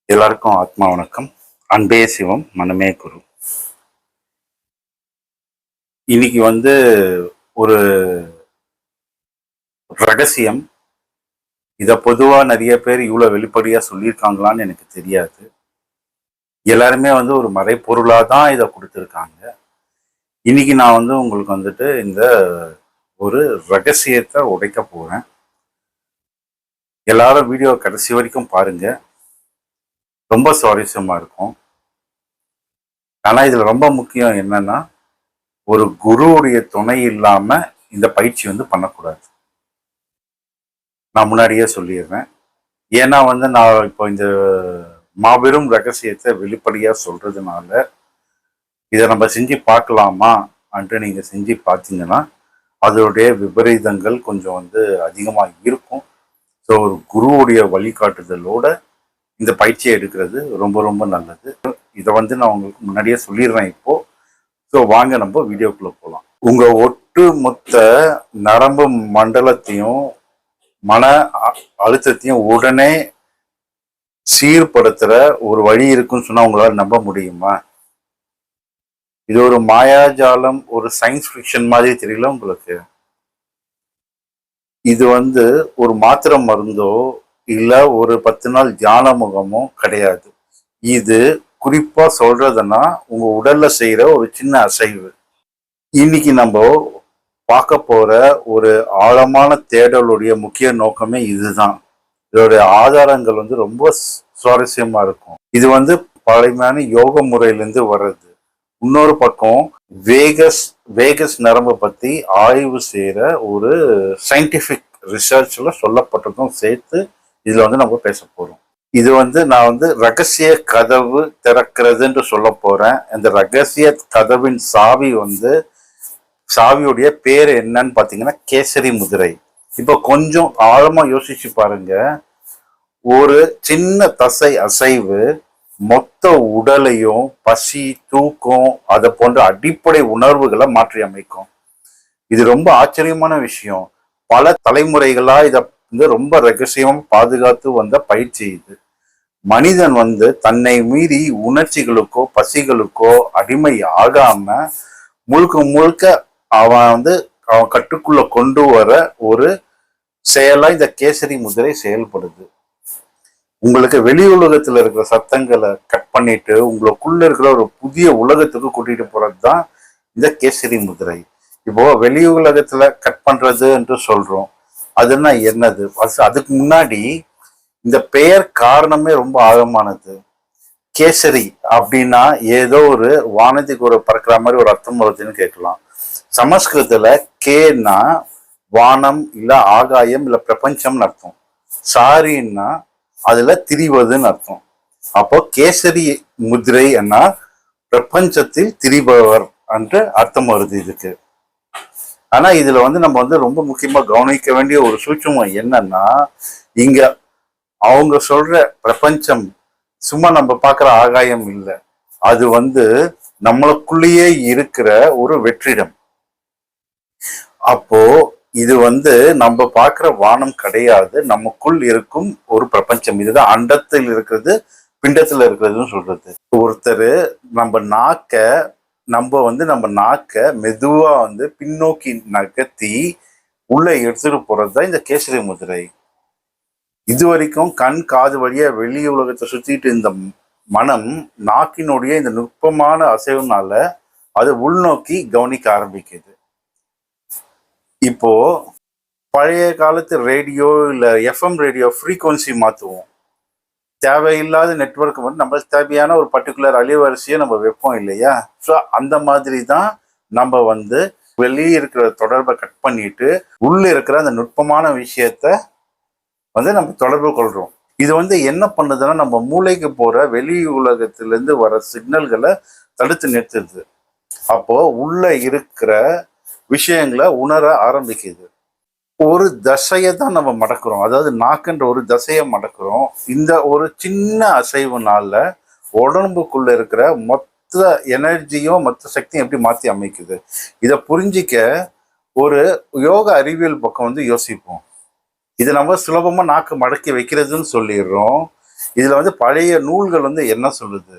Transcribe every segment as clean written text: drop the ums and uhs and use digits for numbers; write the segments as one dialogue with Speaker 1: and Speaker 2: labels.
Speaker 1: எல்லாருக்கும் ஆத்மா வணக்கம். அன்பே சிவம், மனமே குரு. இன்னைக்கு ஒரு ரகசியம். இத பொதுவா நிறைய பேர் இவ்வளவு வெளிப்படையா சொல்லியிருக்காங்களான்னு எனக்கு தெரியாது. எல்லாருமே ஒரு மறைப்பொருளா தான் இதை கொடுத்துருக்காங்க. இன்னைக்கு நான் உங்களுக்கு இந்த ஒரு ரகசியத்தை உடைக்க போறேன். எல்லாரும் வீடியோ கடைசி வரைக்கும் பாருங்க. ரொம்ப சுவாரஸ்யமா இருக்கும். ஆனா இதுல ரொம்ப முக்கியம் என்னன்னா, ஒரு குருவுடைய துணை இல்லாம இந்த பயிற்சி பண்ணக்கூடாது. நான் முன்னாடியே சொல்லிடுறேன். ஏன்னா நான் இப்போ இந்த மாபெரும் ரகசியத்தை வெளிப்படையா சொல்றதுனால இதை நம்ம செஞ்சு பார்க்கலாமா அன்று நீங்க செஞ்சு பார்த்தீங்கன்னா அதோடைய விபரீதங்கள் கொஞ்சம் அதிகமாக இருக்கும். ஸோ ஒரு குருவுடைய வழிகாட்டுதலோட இந்த பயிற்சியை எடுக்கிறது ரொம்ப ரொம்ப நல்லது. இதை நான் உங்களுக்கு முன்னாடியே சொல்லிடுறேன் இப்போ. ஸோ வாங்க நம்ம வீடியோக்குள்ள போகலாம். உங்க ஒட்டு மொத்த நரம்பு மண்டலத்தையும் மன அழுத்தத்தையும் உடனே சீர்படுத்துற ஒரு வழி இருக்குன்னு சொன்னா உங்களால நம்ப முடியுமா? இது ஒரு மாயாஜாலம், ஒரு சயின்ஸ் ஃபிக்ஷன் மாதிரி தெரியல உங்களுக்கு? இது ஒரு மாத்திரை மருந்தோ இல்ல ஒரு 10 நாள் தியான முகமோ கிடையாது. இது குறிப்பா சொல்றதுன்னா உங்க உடல்ல செய்யற ஒரு சின்ன அசைவு. இன்னைக்கு நம்ம பார்க்க போற ஒரு ஆழமான தேடலுடைய முக்கிய நோக்கமே இதுதான். இதோடைய ஆதாரங்கள் ரொம்ப சுவாரஸ்யமா இருக்கும். இது பழமையான யோக முறையிலிருந்து வர்றது. இன்னொரு பக்கம் வேகஸ் நரம்பை பத்தி ஆய்வு செய்யற ஒரு சயின்டிபிக் ரிசர்ச்ல சொல்லப்பட்டதும் சேர்த்து இதுல நம்ம பேச போறோம். இது நான் ரகசிய கதவு திறக்கிறதுன்னு சொல்ல போறேன். இந்த ரகசிய கதவின் சாவியுடைய பேர் என்னன்னு பாத்தீங்கன்னா கேசரி முதிரை. இப்ப கொஞ்சம் ஆழமா யோசிச்சு பாருங்க. ஒரு சின்ன தசை அசைவு மொத்த உடலையும் பசி, தூக்கம், அதை போன்ற அடிப்படை உணர்வுகளை மாற்றி அமைக்கும். இது ரொம்ப ஆச்சரியமான விஷயம். பல தலைமுறைகளா இத ரொம்ப ரகசியமா பாதுகாத்து வந்த பயிற்சி இது. மனிதன் தன்னை மீறி உணர்ச்சிகளுக்கோ பசிகளுக்கோ அடிமை ஆகாம முழுக்க முழுக்க அவன் அவன் கட்டுக்குள்ள கொண்டு வர ஒரு செயலா இந்த கேசரி முதிரை செயல்படுது. உங்களுக்கு வெளி உலகத்துல இருக்கிற சத்தங்களை கட் பண்ணிட்டு உங்களுக்குள்ள இருக்கிற ஒரு புதிய உலகத்துக்கு கூட்டிட்டு போறதுதான் இந்த கேசரி முதிரை. இப்போ வெளி உலகத்துல கட் பண்றது என்று சொல்றோம். அதுன்னா என்னது? அதுக்கு முன்னாடி இந்த பெயர் காரணமே ரொம்ப ஆழமானது. கேசரி அப்படின்னா ஏதோ ஒரு வானத்துக்கு ஒரு பறக்கிற மாதிரி ஒரு அர்த்தம் வருதுன்னு கேட்கலாம். சமஸ்கிருதத்துல கேன்னா வானம் இல்ல ஆகாயம் இல்ல பிரபஞ்சம்னு அர்த்தம். சாரின்னா அதுல திரிவதுன்னு அர்த்தம். அப்போ கேசரி முதிரை என்ன பிரபஞ்சத்தில் திரிபவர் என்று அர்த்தம் வருது இதுக்கு. ஆனா இதுல நம்ம ரொம்ப முக்கியமா கவனிக்க வேண்டிய ஒரு சூட்சுமம் என்னன்னா, இங்க அவங்க சொல்ற பிரபஞ்சம் சும்மா நம்ம பார்க்குற ஆகாயம் இல்லை. அது நம்மளுக்குள்ளேயே இருக்கிற ஒரு வெற்றிடம். அப்போ இது நம்ம பார்க்குற வானம் கிடையாது, நமக்குள் இருக்கும் ஒரு பிரபஞ்சம். இதுதான் அண்டத்தில் இருக்கிறது, பிண்டத்துல இருக்கிறதுன்னு சொல்றது. ஒருத்தர் நம்ம நாக்க மெதுவா பின்னோக்கி நகர்த்தி உள்ள எடுத்துட்டு போறதுதான் இந்த கேசரி முதிரை. இது வரைக்கும் கண் காது வழியா வெளி உலகத்தை சுத்திட்டு இந்த மனம் நாக்கினுடைய இந்த நுட்பமான அசைவுனால அது உள்நோக்கி கவனிக்க ஆரம்பிக்குது. இப்போ பழைய காலத்து ரேடியோ இல்ல எஃப்எம் ரேடியோ ஃப்ரீக்வன்சி மாத்துவோம். தேவையில்லாத நெட்வொர்க் நம்மளுக்கு தேவையான ஒரு பர்டிகுலர் அலைவரிசையை நம்ம வைப்போம் இல்லையா? ஸோ அந்த மாதிரி தான் நம்ம வெளியே இருக்கிற தொடர்பை கட் பண்ணிட்டு உள்ள இருக்கிற அந்த நுட்பமான விஷயத்த நம்ம தொடர்பு கொள்றோம். இது என்ன பண்ணுதுன்னா நம்ம மூளைக்கு போற வெளி உலகத்திலிருந்து வர சிக்னல்களை தடுத்து நிறுத்துது. அப்போ உள்ள இருக்கிற விஷயங்களை உணர ஆரம்பிக்குது. ஒரு தசையை தான் நம்ம மடக்கிறோம், அதாவது நாக்குன்ற ஒரு தசையை மடக்கிறோம். இந்த ஒரு சின்ன அசைவுனால உடம்புக்குள்ள இருக்கிற மொத்த எனர்ஜியும் மொத்த சக்தியும் எப்படி மாற்றி அமைக்குது. இதை புரிஞ்சிக்க ஒரு யோக அறிவியல் பக்கம் யோசிப்போம். இது நம்ம சுலபமா நாக்கு மடக்கி வைக்கிறதுன்னு சொல்லிடுறோம். இதுல வந்து பழைய நூல்கள் வந்து என்ன சொல்லுது,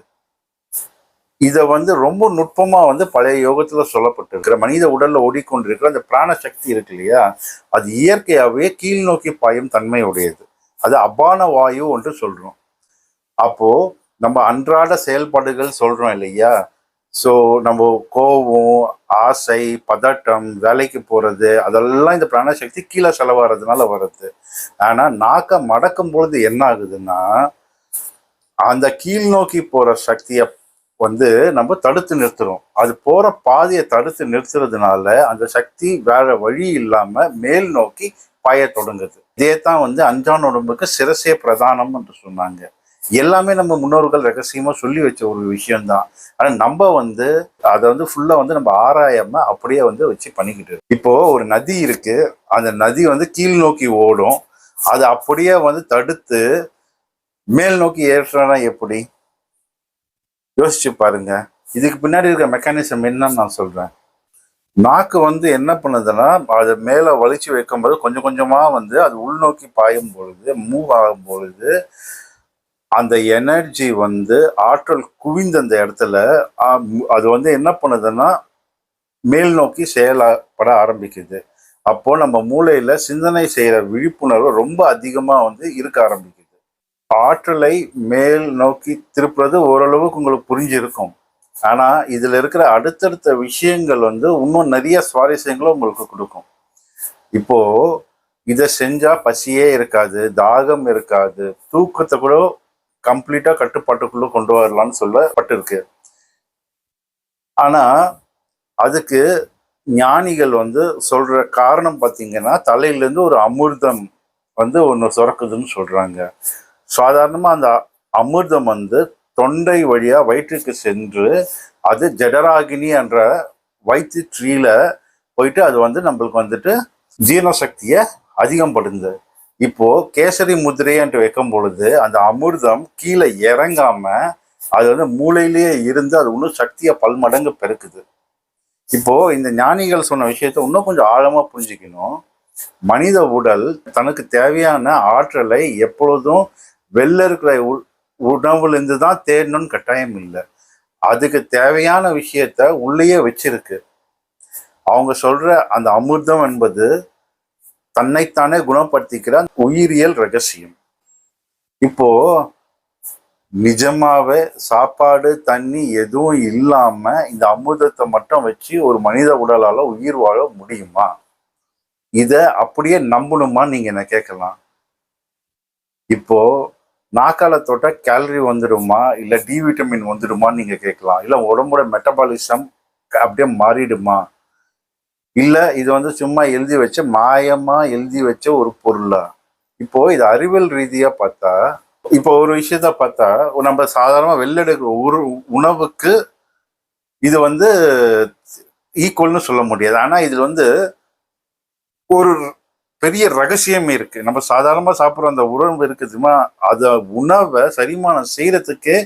Speaker 1: இதை வந்து ரொம்ப நுட்பமா வந்து பழைய யோகத்துல சொல்லப்பட்டிருக்கிற மனித உடல்ல ஓடிக்கொண்டிருக்கிற அந்த பிராண சக்தி இருக்கு இல்லையா, அது இயற்கையாகவே கீழ் நோக்கி பாயும் தன்மை உடையது. அது அபான வாயு என்று சொல்றோம். அப்போ நம்ம அன்றாட செயல்பாடுகள் சொல்றோம் இல்லையா, ஸோ நம்ம கோபம், ஆசை, பதட்டம், வேலைக்கு போறது, அதெல்லாம் இந்த பிராணசக்தி கீழே செலவாறதுனால வருது. ஆனா நாக்க மடக்கும் பொழுது என்ன ஆகுதுன்னா, அந்த கீழ் நோக்கி போற சக்தியை வந்து நம்ம தடுத்து நிறுத்துறோம். அது போற பாதையை தடுத்து நிறுத்துறதுனால அந்த சக்தி வேற வழி இல்லாம மேல் நோக்கி பாய தொடங்குது. இதே தான் வந்து அஞ்சான் உடம்புக்கு சிரசே பிரதானம் என்று சொன்னாங்க. எல்லாமே நம்ம முன்னோர்கள் ரகசியமா சொல்லி வச்ச ஒரு விஷயம்தான். ஆனா நம்ம வந்து அதை வந்து ஃபுல்லா வந்து நம்ம ஆராயாம அப்படியே வந்து வச்சு பண்ணிக்கிட்டு இருக்கோம். இப்போ ஒரு நதி இருக்கு, அந்த நதி வந்து கீழ் நோக்கி ஓடும், அதை அப்படியே வந்து தடுத்து மேல் நோக்கி ஏற்றனா எப்படி? யோசிச்சு பாருங்க. இதுக்கு பின்னாடி இருக்கிற மெக்கானிசம் என்னன்னு நான் சொல்றேன். நாக்கு வந்து என்ன பண்ணுதுன்னா, அதை மேல வலிச்சு வைக்கும்போது கொஞ்சம் கொஞ்சமா வந்து அது உள்நோக்கி பாயும் பொழுது, மூவ் ஆகும் பொழுது, அந்த எனர்ஜி வந்து ஆற்றல் குவிந்த அந்த இடத்துல அது வந்து என்ன பண்ணுதுன்னா மேல் நோக்கி செயல்பட ஆரம்பிக்குது. அப்போ நம்ம மூளையில சிந்தனை செய்யற விழிப்புணர்வு ரொம்ப அதிகமா வந்து இருக்க ஆரம்பிக்குது. ஆற்றலை மேல் நோக்கி திருப்புறது ஓரளவுக்கு உங்களுக்கு புரிஞ்சிருக்கும். ஆனா இதுல இருக்கிற அடுத்தடுத்த விஷயங்கள் வந்து இன்னும் நிறைய சுவாரஸ்யங்களும் உங்களுக்கு கொடுக்கும். இப்போ இதை செஞ்சா பசியே இருக்காது, தாகம் இருக்காது, தூக்கத்தை கூட கம்ப்ளீட்டா கட்டுப்பாட்டுக்குள்ள கொண்டு வரலாம்னு சொல்லப்பட்டிருக்கு. ஆனா அதுக்கு ஞானிகள் வந்து சொல்ற காரணம் பார்த்தீங்கன்னா, தலையிலேருந்து ஒரு அமிர்தம் வந்து ஒன்று சுரக்குதுன்னு சொல்றாங்க. சாதாரணமா அந்த அமிர்தம் வந்து தொண்டை வழியா வயிற்றுக்கு சென்று அது ஜடராகினி என்ற வயிற்று ட்ரீல போயிட்டு அது வந்து நம்மளுக்கு வந்துட்டு ஜீரண சக்தியை அதிகப்படுது. இப்போ கேசரி முதிரைன்ட்டு வைக்கும் பொழுது அந்த அமிர்தம் கீழே இறங்காம அது வந்து மூளையிலேயே இருந்து அது இன்னும் சக்தியை பல்மடங்கு பெருக்குது. இப்போ இந்த ஞானிகள் சொன்ன விஷயத்த இன்னும் கொஞ்சம் ஆழமா புரிஞ்சுக்கணும். மனித உடல் தனக்கு தேவையான ஆற்றலை எப்பொழுதும் வெளில இருக்கிற உணவுல இருந்து தான் தேடணும்னு கட்டாயம் இல்லை. அதுக்கு தேவையான விஷயத்த உள்ளேயே வச்சிருக்கு. அவங்க சொல்ற அந்த அமிர்தம் என்பது தன்னைத்தானே குணப்படுத்திக்கிற உயிரியல் ரகசியம். இப்போ நிஜமாவே சாப்பாடு தண்ணி எதுவும் இல்லாம இந்த அமிர்தத்தை மட்டும் வச்சு ஒரு மனித உடலால உயிர் வாழ முடியுமா? இத அப்படியே நம்பணுமா நீங்க என்ன கேட்கலாம். இப்போ நாக்கால தொட்ட கேலரி வந்துடுமா, இல்ல டி விட்டமின் வந்துடுமான்னு நீங்க கேட்கலாம். இல்ல உடம்போட மெட்டபாலிசம் அப்படியே மாறிடுமா, இல்ல இது வந்து சும்மா எழுதி வச்ச மாயமா எழுதி வச்ச ஒரு பொருளா? இப்போ இது அறிவியல் ரீதியா பார்த்தா, இப்போ ஒரு விஷயத்த பார்த்தா நம்ம சாதாரணமா வெளில எடுக்கிற ஒரு உணவுக்கு இது வந்து ஈக்குவல்னு சொல்ல முடியாது. ஆனா இதுல வந்து ஒரு பெரிய ரகசியம் இருக்கு. நம்ம சாதாரணமா சாப்பிட்ற அந்த உணவு இருக்குதுமா, அத உணவை செரிமானம் செய்யறதுக்கே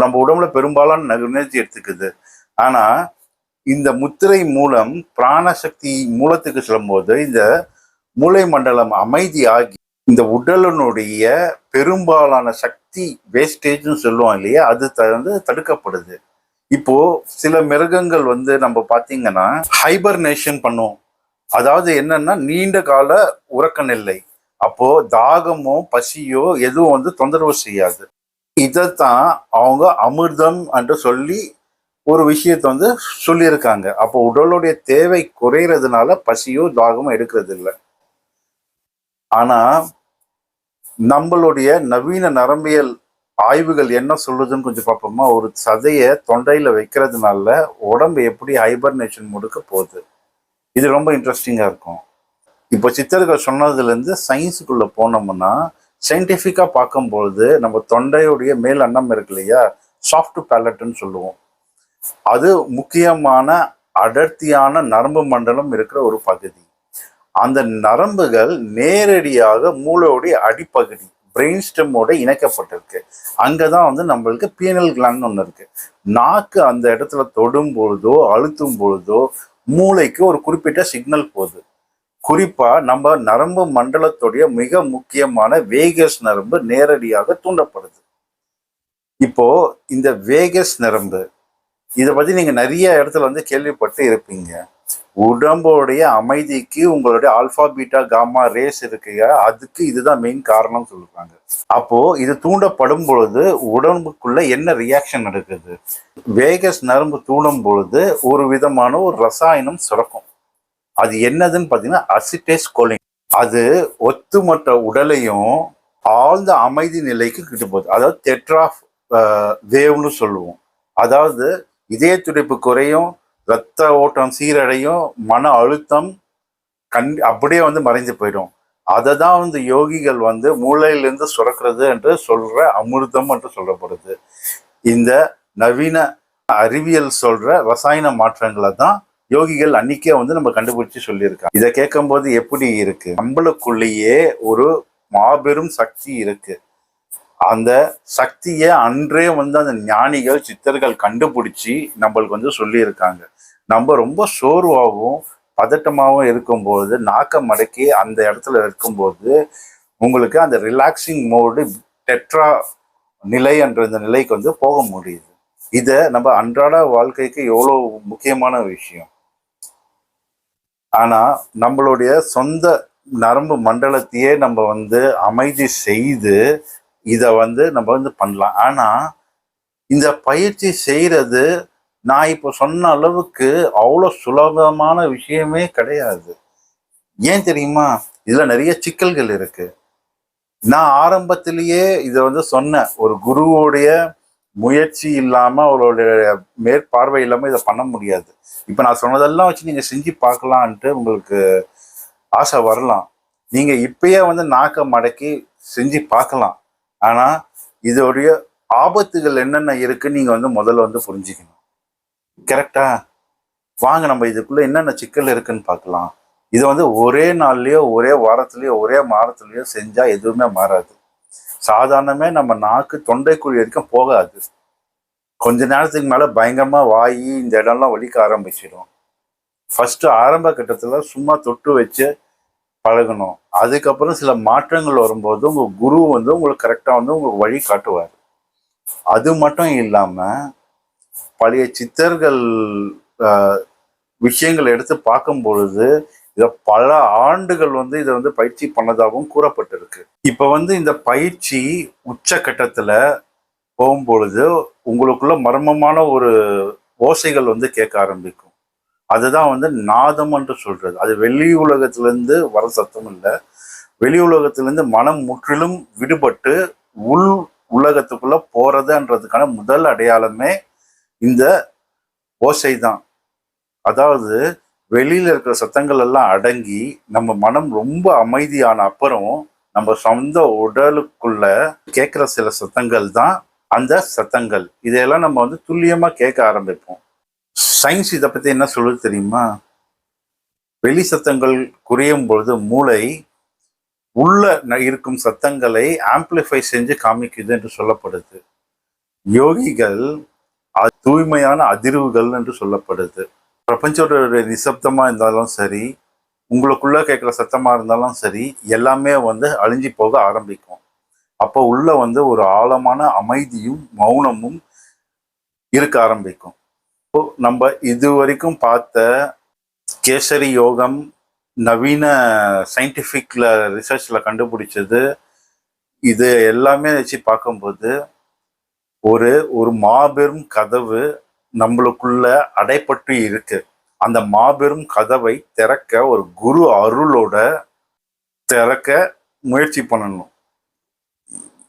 Speaker 1: நம்ம உடம்புல பெரும்பாலான எனர்ஜி எடுத்துக்குது. ஆனா இந்த முத்திரை மூலம் பிராணசக்தி மூலத்துக்கு செல்லும்போது இந்த மூளை மண்டலம் அமைதியாகி இந்த உடலினுடைய பெரும்பாலான சக்தி வேஸ்டேஜ்னு சொல்லுவோம் இல்லையா, அது வந்து தடுக்கப்படுது. இப்போ சில மிருகங்கள் வந்து நம்ம பார்த்தீங்கன்னா ஹைபர்னேஷன் பண்ணும். அதாவது என்னன்னா நீண்ட கால உறக்க நிலை. அப்போ தாகமோ பசியோ எதுவும் வந்து தொந்தரவு செய்யாது. இதைத்தான் அவங்க அமிர்தம் என்று சொல்லி ஒரு விஷயத்த வந்து சொல்லியிருக்காங்க. அப்போ உடலுடைய தேவை குறைகிறதுனால பசியோ தாகமோ எடுக்கிறது இல்லை. ஆனா நம்மளுடைய நவீன நரம்பியல் ஆய்வுகள் என்ன சொல்லுதுன்னு கொஞ்சம் பார்ப்போமா. ஒரு சதையை தொண்டையில வைக்கிறதுனால உடம்பு எப்படி ஹைபர்னேஷன் முடுக்க போகுது. இது ரொம்ப இன்ட்ரெஸ்டிங்கா இருக்கும். இப்போ சித்தர்கள் சொன்னதுலேருந்து சயின்ஸுக்குள்ள போனோம்னா சயின்டிஃபிக்கா பார்க்கும்பொழுது நம்ம தொண்டையுடைய மேல் அன்னம் இருக்கு இல்லையா, சாஃப்ட் பேலட்னு சொல்லுவோம். அது முக்கியமான அடர்த்தியான நரம்பு மண்டலம் இருக்கிற ஒரு பகுதி. அந்த நரம்புகள் நேரடியாக மூளையோடைய அடிப்பகுதி பிரெயின் ஸ்டெம்மோட இணைக்கப்பட்டிருக்கு. அங்கதான் வந்து நம்மளுக்கு பீனல் கிளாண்ட் ஒன்று இருக்கு. நாக்கு அந்த இடத்துல தொடும் பொழுதோ அழுத்தும் பொழுதோ மூளைக்கு ஒரு குறிப்பிட்ட சிக்னல் போகுது. குறிப்பா நம்ம நரம்பு மண்டலத்துடைய மிக முக்கியமான வேகஸ் நரம்பு நேரடியாக தூண்டப்படுது. இப்போ இந்த வேகஸ் நரம்பு இதை பத்தி நீங்க நிறைய இடத்துல வந்து கேள்விப்பட்டு இருப்பீங்க. உடம்போடைய அமைதிக்கு உங்களுடைய ஆல்பா பீட்டா காமா ரேஸ் இருக்குங்க, அதுக்கு இதுதான் மெயின் காரணம் சொல்லுவாங்க. அப்போ இது தூண்டப்படும் பொழுது உடம்புக்குள்ள என்ன ரியாக்ஷன் நடக்குது? வேகஸ் நரம்பு தூண்டும் பொழுது ஒரு விதமான ஒரு ரசாயனம் சுரக்கும். அது என்னதுன்னு பாத்தீங்கன்னா அசிட்டேஸ் கோலின். அது ஒத்துமொத்த உடலையும் ஆழ்ந்த அமைதி நிலைக்கு கிட்டு போகுது. அதாவது டெட்ரா வேவ்னு சொல்லுவோம். அதாவது இதய துடிப்பு குறையும், ரத்த ஓட்டம் சீரடையும், மன அழுத்தம் அப்படியே வந்து மறைந்து போயிடும். அதை தான் வந்து யோகிகள் வந்து மூளையிலிருந்து சுரக்கிறது என்று சொல்ற அமிர்தம் என்று சொல்லப்படுது. இந்த நவீன அறிவியல் சொல்ற ரசாயன மாற்றங்களை தான் யோகிகள் அன்னைக்கே வந்து நம்ம கண்டுபிடிச்சு சொல்லியிருக்காங்க. இதை கேட்கும் போது எப்படி இருக்கு? நம்மளுக்குள்ளேயே ஒரு மாபெரும் சக்தி இருக்கு. அந்த சக்தியை அன்றே வந்து அந்த ஞானிகள் சித்தர்கள் கண்டுபிடிச்சி நம்மளுக்கு வந்து சொல்லியிருக்காங்க. நம்ம ரொம்ப சோர்வாகவும் பதட்டமாகவும் இருக்கும்போது நாக்க மடக்கி அந்த இடத்துல இருக்கும்போது உங்களுக்கு அந்த ரிலாக்ஸிங் மோடு டெட்ரா நிலை என்ற இந்த நிலைக்கு வந்து போக முடியுது. இதை நம்ம அன்றாட வாழ்க்கைக்கு எவ்வளோ முக்கியமான விஷயம். ஆனா நம்மளுடைய சொந்த நரம்பு மண்டலத்தையே நம்ம வந்து அமைதி செய்து இதை வந்து நம்ம வந்து பண்ணலாம். ஆனா இந்த பயிற்சி செய்யறது நான் இப்போ சொன்ன அளவுக்கு அவ்வளோ சுலபமான விஷயமே கிடையாது. ஏன் தெரியுமா? இதுல நிறைய சிக்கல்கள் இருக்கு. நான் ஆரம்பத்திலேயே இதை வந்து சொன்னேன், ஒரு குருவோடைய முயற்சி இல்லாம அவருடைய மேற்பார்வை இல்லாம இதை பண்ண முடியாது. இப்ப நான் சொன்னதெல்லாம் வச்சு நீங்க செஞ்சு பார்க்கலான்ட்டு உங்களுக்கு ஆசை வரலாம். நீங்க இப்பயே வந்து நாக்க மடக்கி செஞ்சு பார்க்கலாம். ஆனா இதோடைய ஆபத்துகள் என்னென்ன இருக்குன்னு நீங்க வந்து முதல்ல வந்து புரிஞ்சுக்கணும். கரெக்டா? வாங்க நம்ம இதுக்குள்ள என்னென்ன சிக்கல் இருக்குன்னு பார்க்கலாம். இதை வந்து ஒரே நாள்லயோ ஒரே வாரத்திலயோ ஒரே மாதத்துலயோ செஞ்சா எதுவுமே மாறாது. சாதாரணமே நம்ம நாக்கு தொண்டைக்குழி வரைக்கும் போகாது. கொஞ்ச நேரத்துக்கு மேல பயங்கரமா வாயி இந்த இடம்லாம் வலிக்க ஆரம்பிச்சிடும். ஃபர்ஸ்ட் ஆரம்ப கட்டத்துல சும்மா தொட்டு வச்சு பழகணும். அதுக்கப்புறம் சில மாற்றங்கள் வரும்போது உங்க குரு வந்து உங்களுக்கு கரெக்டா வந்து உங்களுக்கு வழி காட்டுவார். அது மட்டும் இல்லாம பழைய சித்தர்கள் விஷயங்களை எடுத்து பார்க்கும் பொழுது இதை பல ஆண்டுகள் வந்து இதை வந்து பயிற்சி பண்ணதாகவும் கூறப்பட்டிருக்கு. இப்ப வந்து இந்த பயிற்சி உச்சகட்டத்துல போகும்பொழுது உங்களுக்குள்ள மர்மமான ஒரு ஓசைகள் வந்து கேட்க ஆரம்பிக்கும். அதுதான் வந்து நாதம் என்று சொல்றது. அது வெளி உலகத்திலிருந்து வர சத்தம் இல்லை. வெளி உலகத்திலிருந்து மனம் முற்றிலும் விடுபட்டு உள் உலகத்துக்குள்ள போறதுன்றதுக்கான முதல் அடையாளமே இந்த ஓசை தான். அதாவது வெளியில இருக்கிற சத்தங்கள் எல்லாம் அடங்கி நம்ம மனம் ரொம்ப அமைதியான அப்புறம் நம்ம சொந்த உடலுக்குள்ள கேட்கிற சில சத்தங்கள் தான் அந்த சத்தங்கள். இதையெல்லாம் நம்ம வந்து துல்லியமா கேட்க ஆரம்பிப்போம். சயின்ஸ் இதை பத்தி என்ன சொல்லுது தெரியுமா? வெளி சத்தங்கள் குறையும் பொழுது மூளை உள்ள இருக்கும் சத்தங்களை ஆம்பிளிஃபை செஞ்சு காமிக்குது என்று சொல்லப்படுது. யோகிகள் தூய்மையான அதிர்வுகள் என்று சொல்லப்படுது. பிரபஞ்சோட நிசப்தமா இருந்தாலும் சரி, உங்களுக்குள்ள கேட்குற சத்தமா இருந்தாலும் சரி, எல்லாமே வந்து அழிஞ்சு போக ஆரம்பிக்கும். அப்போ உள்ள வந்து ஒரு ஆழமான அமைதியும் மௌனமும் இருக்க ஆரம்பிக்கும். நம்ம இது வரைக்கும் பார்த்த கேசரி யோகம் நவீன சயின்டிஃபிக்ல ரிசர்ச்ல கண்டுபிடிச்சது, இது எல்லாமே வச்சு பார்க்கும்போது ஒரு ஒரு மாபெரும் கதவு நம்மளுக்குள்ள அடைப்பட்டு இருக்கு. அந்த மாபெரும் கதவை திறக்க ஒரு குரு அருளோட திறக்க முயற்சி பண்ணணும்.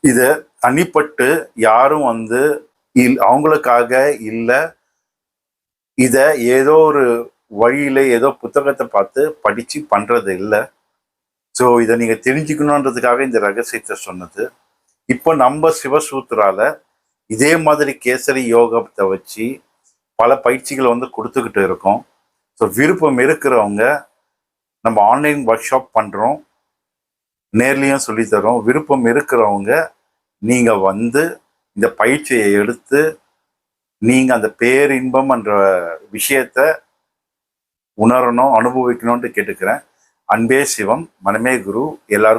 Speaker 1: இத தனிப்பட்டு யாரும் வந்து அவங்களுக்காக இல்லை, இத ஏதோ ஒரு வழியில ஏதோ புத்தகத்தை பார்த்து படிச்சு பண்றது இல்லை. ஸோ இதை நீங்க தெரிஞ்சுக்கணுன்றதுக்காக இந்த ரகசியத்தை சொன்னது. இப்போ நம்ம சிவசூத்ரால இதே மாதிரி கேசரி யோகத்தை வச்சு பல பயிற்சிகளை வந்து கொடுத்துக்கிட்டு இருக்கோம். ஸோ விருப்பம் இருக்கிறவங்க நம்ம ஆன்லைன் ஒர்க் ஷாப் பண்ணுறோம், நேர்லேயும் சொல்லித்தரோம். விருப்பம் இருக்கிறவங்க நீங்கள் வந்து இந்த பயிற்சியை எடுத்து நீங்கள் அந்த பேரின்பம் என்ற விஷயத்த உணரணும், அனுபவிக்கணும்னு கேட்டுக்கிறேன். அன்பே சிவம், மனமே குரு. எல்லாருக்கும்